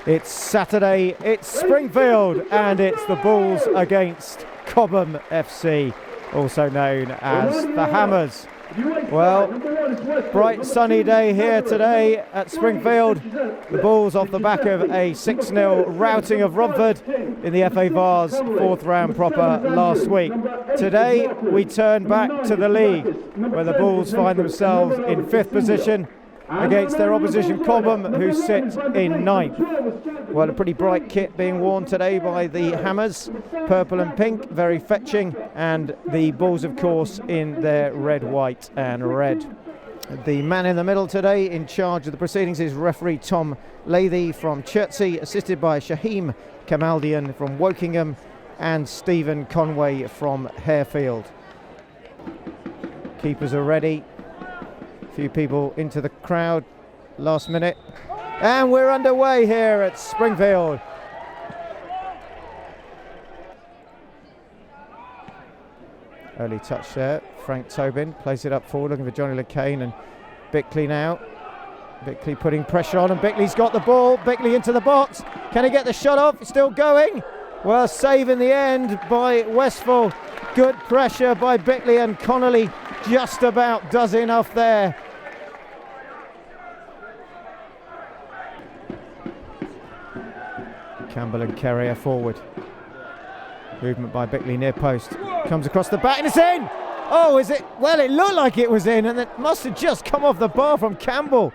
It's Saturday, it's Springfield, and it's the Bulls against Cobham FC, also known as the Hammers. Well, bright sunny day here today at Springfield. The Bulls off the back of a 6-0 routing of Romford in the FA Vars 4th round proper last week. Today we turn back to the league, where the Bulls find themselves in 5th position against their opposition Cobham, who sit in 9th. Well, a pretty bright kit being worn today by the Hammers, purple and pink, very fetching, and the Bulls of course in their red, white and red. The man in the middle today in charge of the proceedings is referee Tom Lathy from Chertsey, assisted by Shaheem Kamaldian from Wokingham and Stephen Conway from Harefield. Keepers are ready. Few people into the crowd last minute, and we're underway here at Springfield. Early touch there. Frank Tobin plays it up forward, looking for Johnny LeCane, and Bickley now. Bickley putting pressure on, and Bickley's got the ball. Bickley into the box. Can he get the shot off? Still going. Well, save in the end by Westphal. Good pressure by Bickley, and Connolly just about does enough there. Campbell and Kerry are forward. Movement by Bickley near post. Comes across the back and it's in! Oh, is it? Well, it looked like it was in, and it must have just come off the bar from Campbell.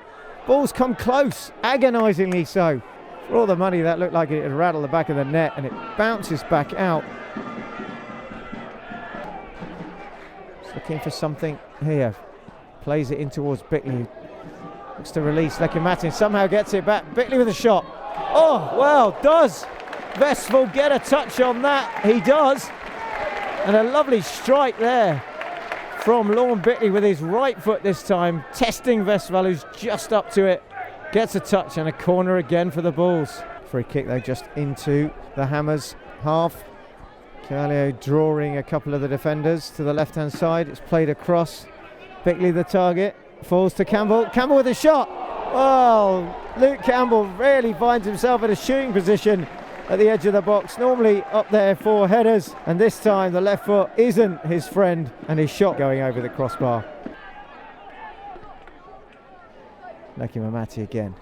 Ball's come close, agonisingly so. For all the money, that looked like it had rattled the back of the net, and it bounces back out. Just looking for something here. Plays it in towards Bickley. Looks to release Lekimamati, somehow gets it back. Bickley with a shot. Oh, well, does Westphal get a touch on that? He does. And a lovely strike there from Lorne Bickley with his right foot this time, testing Westphal, who's just up to it. Gets a touch and a corner again for the Bulls. Free kick though, just into the Hammers half. Calio drawing a couple of the defenders to the left-hand side. It's played across. Bickley the target. Falls to Campbell. Campbell with a shot. Oh, Luke Campbell really finds himself in a shooting position at the edge of the box. Normally up there for headers, and this time the left foot isn't his friend, and his shot going over the crossbar. Lekimamati again.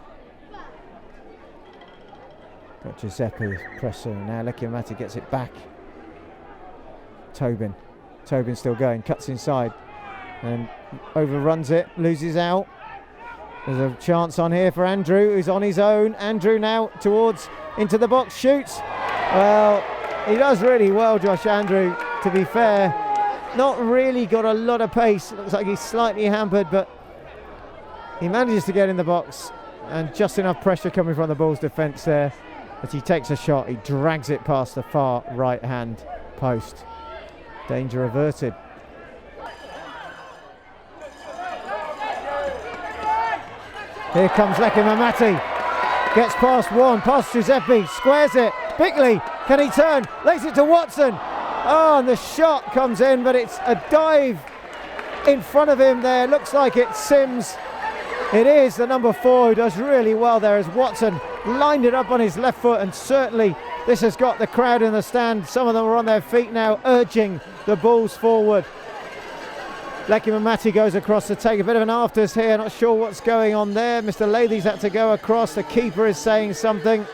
Got Giuseppe pressing. Now Lekimamati gets it back. Tobin still going, cuts inside and overruns it, loses out. There's a chance on here for Andrew, who's on his own. Andrew now towards into the box, shoots. Well, he does really well, Josh Andrew, to be fair. Not really got a lot of pace. Looks like he's slightly hampered, but he manages to get in the box, and just enough pressure coming from the Bulls defence there. As he takes a shot, he drags it past the far right-hand post. Danger averted. Here comes Lekimamati. Gets past one, past Giuseppe, squares it. Bickley, can he turn? Lays it to Watson. Oh, and the shot comes in, but it's a dive in front of him there. Looks like it's Sims. It is the number 4 who does really well there, as Watson lined it up on his left foot, and certainly this has got the crowd in the stand. Some of them are on their feet now, urging the Bulls forward. Lekimamati goes across to take a bit of an afters here. Not sure what's going on there. Mr. Lathy's had to go across. The keeper is saying something.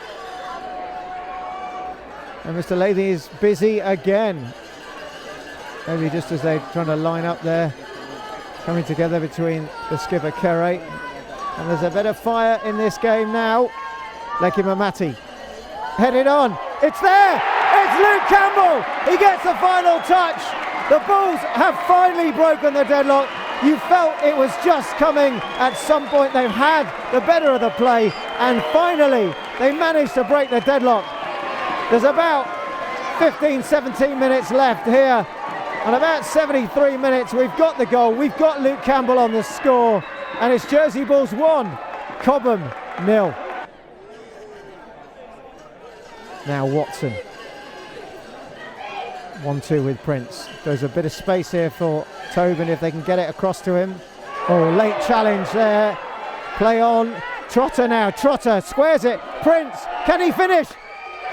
And Mr. Lathy is busy again. Maybe just as they're trying to line up there. Coming together between the skipper Kerry. And there's a bit of fire in this game now. Lekimamati headed on. It's there! It's Luke Campbell! He gets the final touch. The Bulls have finally broken the deadlock. You felt it was just coming at some point. They've had the better of the play, and finally they managed to break the deadlock. There's about 15-17 minutes left here, and about 73 minutes we've got the goal. We've got Luke Campbell on the score, and it's Jersey Bulls 1, Cobham 0. Now Watson. 1-2 with Prince. There's a bit of space here for Tobin if they can get it across to him. Oh, late challenge there. Play on. Trotter now, Trotter squares it. Prince, can he finish?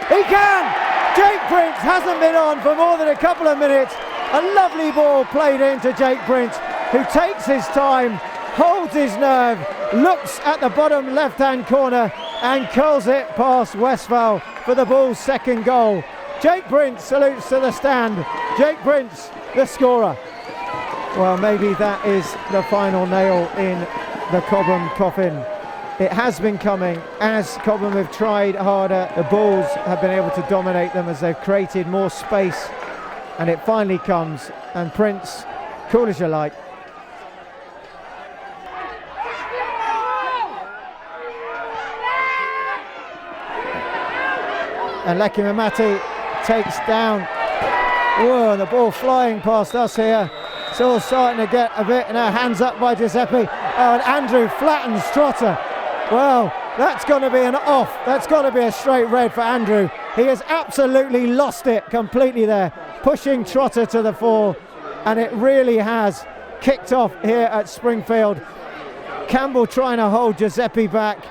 He can! Jake Prince hasn't been on for more than a couple of minutes. A lovely ball played into Jake Prince, who takes his time, holds his nerve, looks at the bottom left-hand corner and curls it past Westphal for the Bulls' second goal. Jake Prince salutes to the stand. Jake Prince, the scorer. Well, maybe that is the final nail in the Cobham coffin. It has been coming as Cobham have tried harder. The Bulls have been able to dominate them as they've created more space, and it finally comes. And Prince, cool as you like. And Lekimamati takes down. Whoa, and the ball flying past us here. It's all starting to get a bit now. Hands up by Giuseppe. Oh, and Andrew flattens Trotter. Well, that's going to be an off. That's got to be a straight red for Andrew. He has absolutely lost it completely there, pushing Trotter to the fore, and it really has kicked off here at Springfield. Campbell trying to hold Giuseppe back.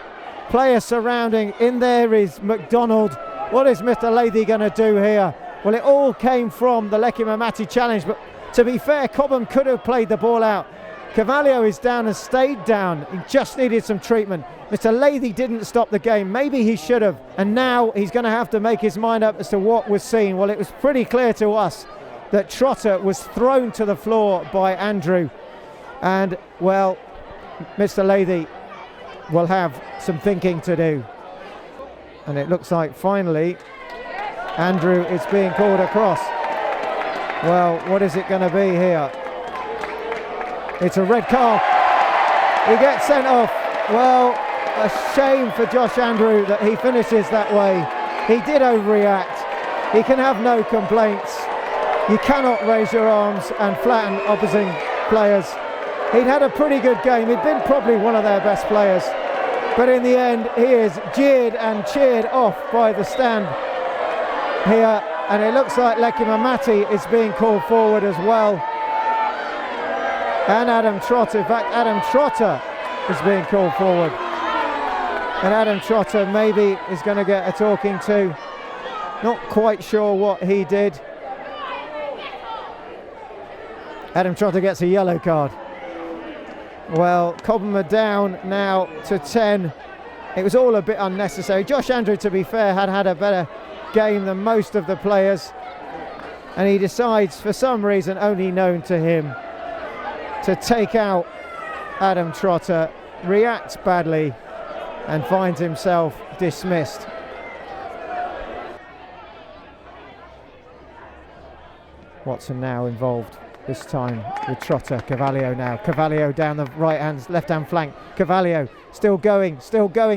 Players surrounding. In there is McDonald. What is Mr. Lathy going to do here? Well, it all came from the Lekimamati challenge, but to be fair, Cobham could have played the ball out. Cavallio is down and stayed down. He just needed some treatment. Mr. Lathy didn't stop the game. Maybe he should have. And now he's going to have to make his mind up as to what was seen. Well, it was pretty clear to us that Trotter was thrown to the floor by Andrew. And, well, Mr. Lathy will have some thinking to do. And it looks like finally Andrew is being called across. Well, what is it going to be here? It's a red card. He gets sent off. Well, a shame for Josh Andrew that he finishes that way. He did overreact. He can have no complaints. You cannot raise your arms and flatten opposing players. He'd had a pretty good game. He'd been probably one of their best players. But in the end, he is jeered and cheered off by the stand here. And it looks like Lekimamati is being called forward as well. And Adam Trotter. In fact, Adam Trotter is being called forward. And Adam Trotter maybe is going to get a talking to. Not quite sure what he did. Adam Trotter gets a yellow card. Well, Cobham are down now to 10. It was all a bit unnecessary. Josh Andrew, to be fair, had a better game than most of the players. And he decides, for some reason only known to him, to take out Adam Trotter, reacts badly, and finds himself dismissed. Watson now involved. This time with Trotter. Cavallio now. Cavallio down the left-hand flank. Cavallio still going,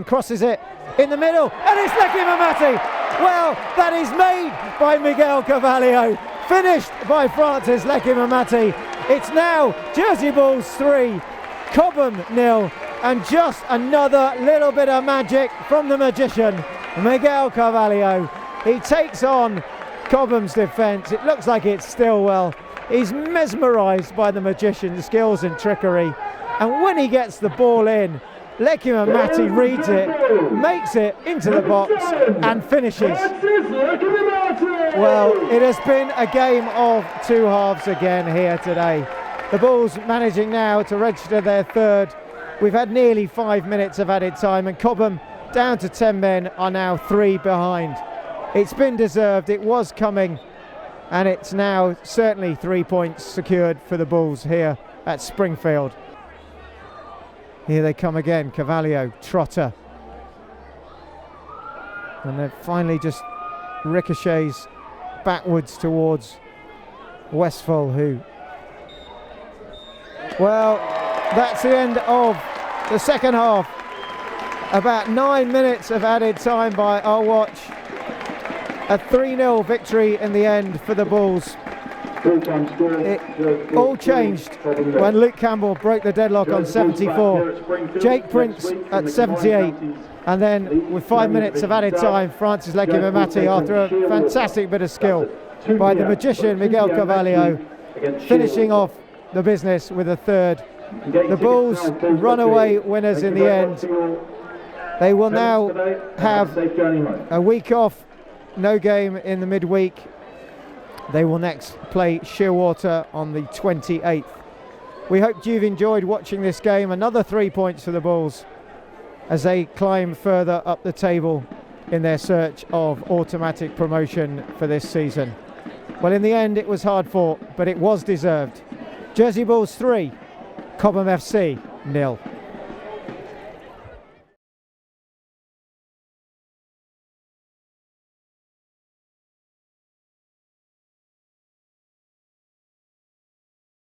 crosses it in the middle, and it's Lekimamati. Well, that is made by Miguel Cavallio, finished by Francis Lekimamati. It's now Jersey Bulls 3, Cobham 0, and just another little bit of magic from the magician, Miguel Cavallio. He takes on Cobham's defence. It looks like it's Stillwell. He's mesmerised by the magician's skills and trickery, and when he gets the ball in, Lekimamati reads it, makes it into the box and finishes. Well, it has been a game of two halves again here today. The Bulls managing now to register their third. We've had nearly 5 minutes of added time, and Cobham, down to 10 men, are now 3 behind. It's been deserved, it was coming, and it's now certainly 3 points secured for the Bulls here at Springfield. Here they come again, Cavallio, Trotter. And then finally just ricochets backwards towards Westphal, who... Well, that's the end of the second half. About 9 minutes of added time by our watch. A 3-0 victory in the end for the Bulls. It all changed when Luke Campbell broke the deadlock on 74. Jake Prince at 78. And then with 5 minutes of added time, Francis Lekimamati, after a fantastic bit of skill by the magician Miguel Cavallio, finishing off the business with a third. The Bulls runaway winners in the end. They will now have a week off, no game in the midweek. They will next play Shearwater on the 28th. We hope you've enjoyed watching this game. Another 3 points for the Bulls as they climb further up the table in their search of automatic promotion for this season. Well, in the end, it was hard fought, but it was deserved. Jersey Bulls 3, Cobham FC 0.